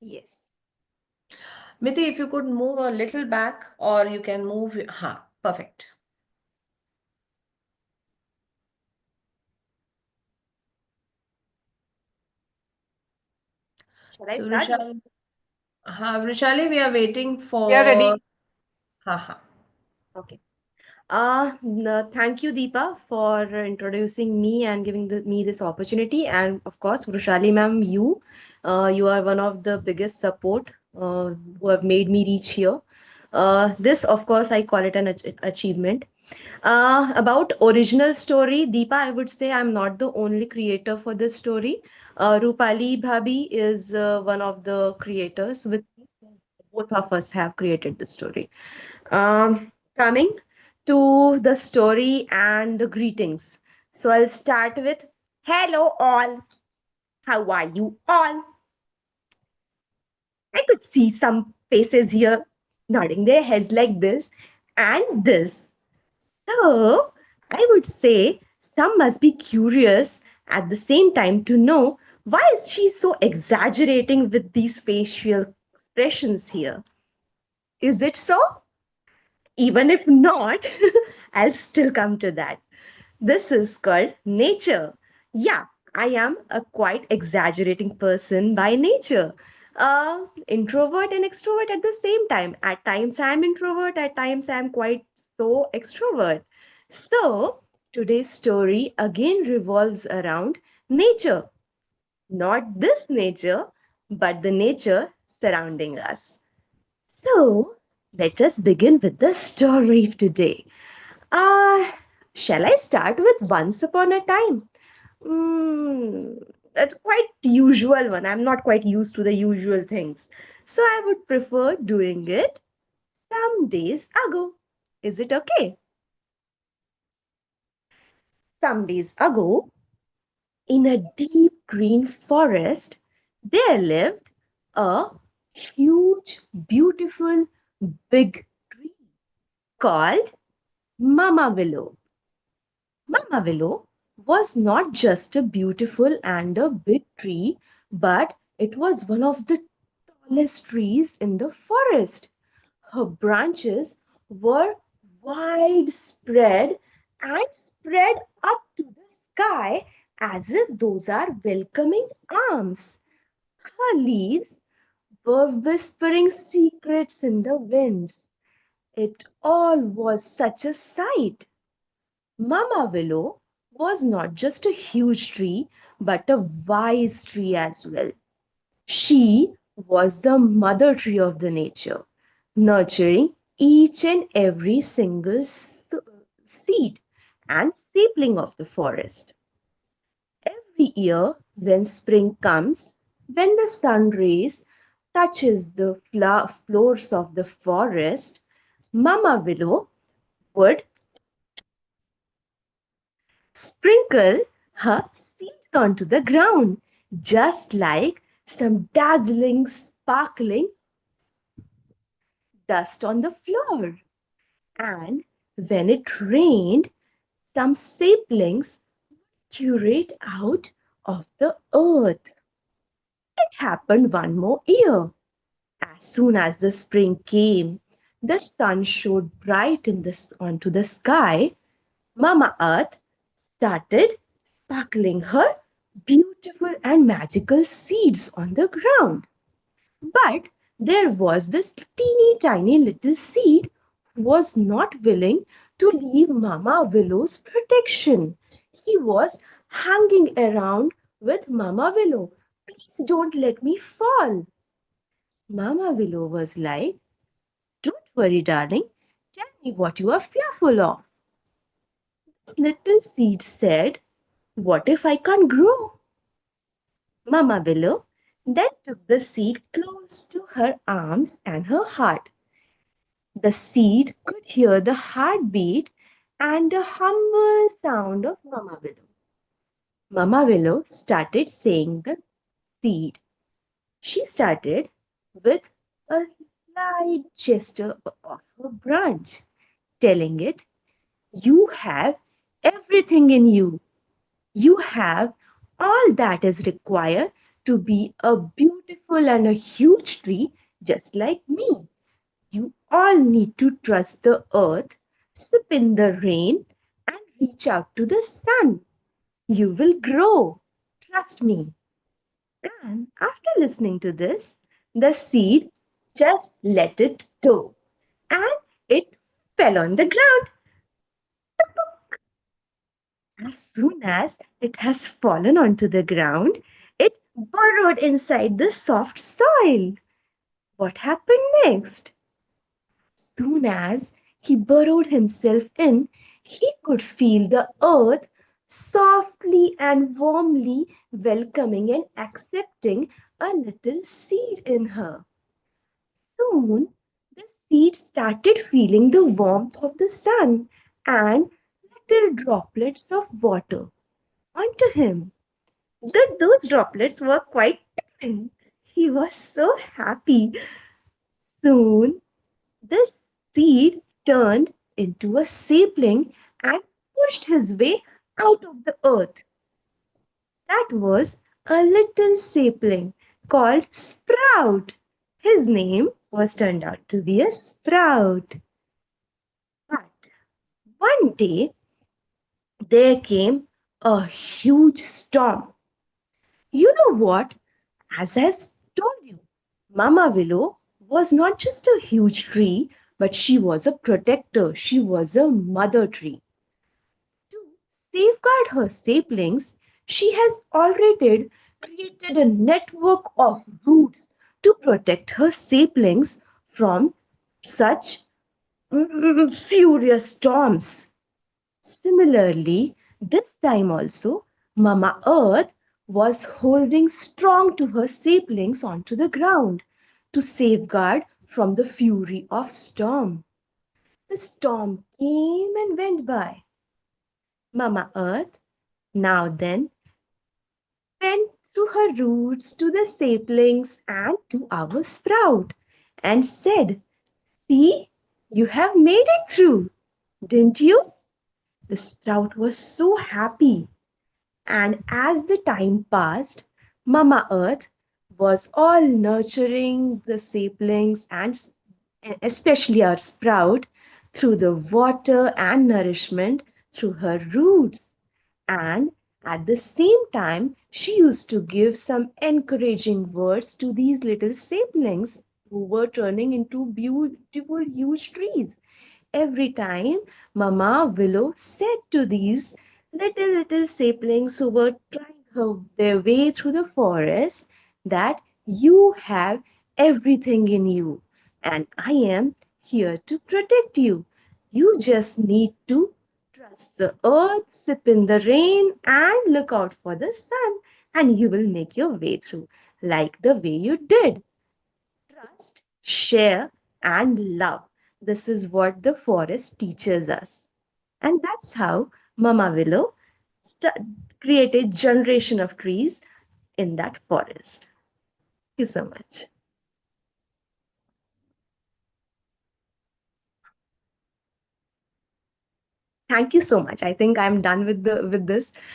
Yes. Miti, if you could move a little back, or you can move. Ha, perfect. Shall I So, start? Vrishali, we are waiting We are for. ready. Ha ha. Okay. Thank you, Deepa, for introducing me and giving me this opportunity. And of course, Vrushali ma'am, you are one of the biggest support who have made me reach here. This, of course, I call it an achievement. About original story, Deepa, I would say I'm not the only creator for this story. Rupali Bhabi is one of the creators. With both of us have created the story. Coming to the story and the greetings. So I'll start with hello all. How are you all? I could see some faces here nodding their heads like this and this. So I would say some must be curious at the same time to know why is she so exaggerating with these facial expressions here? Is it so? Even if not, I'll still come to that. This is called nature. Yeah, I am a quite exaggerating person by nature. Introvert and extrovert at the same time. At times I am introvert, at times I am quite so extrovert. So, today's story again revolves around nature. Not this nature, but the nature surrounding us. So, let us begin with the story of today. Uh, shall I start with Once Upon a Time? That's quite usual one. I'm not quite used to the usual things. So I would prefer doing it some days ago. Is it okay? Some days ago, in a deep green forest, there lived a huge, beautiful, big tree called Mama Willow. Mama Willow was not just a beautiful and a big tree, but it was one of the tallest trees in the forest. Her branches were widespread and spread up to the sky as if those are welcoming arms. Her leaves were whispering secrets in the winds. It all was such a sight. Mama Willow was not just a huge tree, but a wise tree as well. She was the mother tree of the nature, nurturing each and every single seed and sapling of the forest. Every year, when spring comes, when the sun rays touches the floors of the forest, Mama Willow would sprinkle her seeds onto the ground, just like some dazzling, sparkling dust on the floor. And when it rained, some saplings curate out of the earth. It happened one more year. As soon as the spring came, the sun shone bright onto the sky. Mama Earth started sparkling her beautiful and magical seeds on the ground. But there was this teeny tiny little seed who was not willing to leave Mama Willow's protection. He was hanging around with Mama Willow. Please don't let me fall. Mama Willow was like, don't worry, darling. Tell me what you are fearful of. This little seed said, what if I can't grow? Mama Willow then took the seed close to her arms and her heart. The seed could hear the heartbeat and the humble sound of Mama Willow. Mama Willow started saying the seed. She started with a light gesture of her branch, telling it, you have everything in you. You have all that is required to be a beautiful and a huge tree just like me. You all need to trust the earth, sip in the rain, and reach out to the sun. You will grow. Trust me. And after listening to this, the seed just let it go and it fell on the ground. As soon as it has fallen onto the ground, it burrowed inside the soft soil. What happened next? Soon as he burrowed himself in, he could feel the earth softly and warmly welcoming and accepting a little seed in her. Soon, the seed started feeling the warmth of the sun and little droplets of water onto him. Those droplets were quite tiny. He was so happy. Soon, the seed turned into a sapling and pushed his way out of the earth. That was a little sapling called Sprout. His name was turned out to be a sprout. But one day there came a huge storm. You know what? As I've told you, Mama Willow was not just a huge tree, but she was a protector. She was a mother tree. To safeguard her saplings, she has already created a network of roots to protect her saplings from such furious storms. Similarly, this time also, Mama Earth was holding strong to her saplings onto the ground to safeguard from the fury of storm. The storm came and went by. Mama Earth now then went through her roots to the saplings and to our sprout and said, "See, you have made it through, didn't you?" The sprout was so happy. And as the time passed, Mama Earth was all nurturing the saplings and especially our sprout through the water and nourishment through her roots. And at the same time, she used to give some encouraging words to these little saplings who were turning into beautiful, huge trees. Every time Mama Willow said to these little saplings who were trying their way through the forest that you have everything in you and I am here to protect you. You just need to trust the earth, sip in the rain, and look out for the sun, and you will make your way through like the way you did. Trust, share, and love. This is what the forest teaches us. And that's how Mama Willow created generation of trees in that forest. Thank you so much. Thank you so much. I think I'm done with this.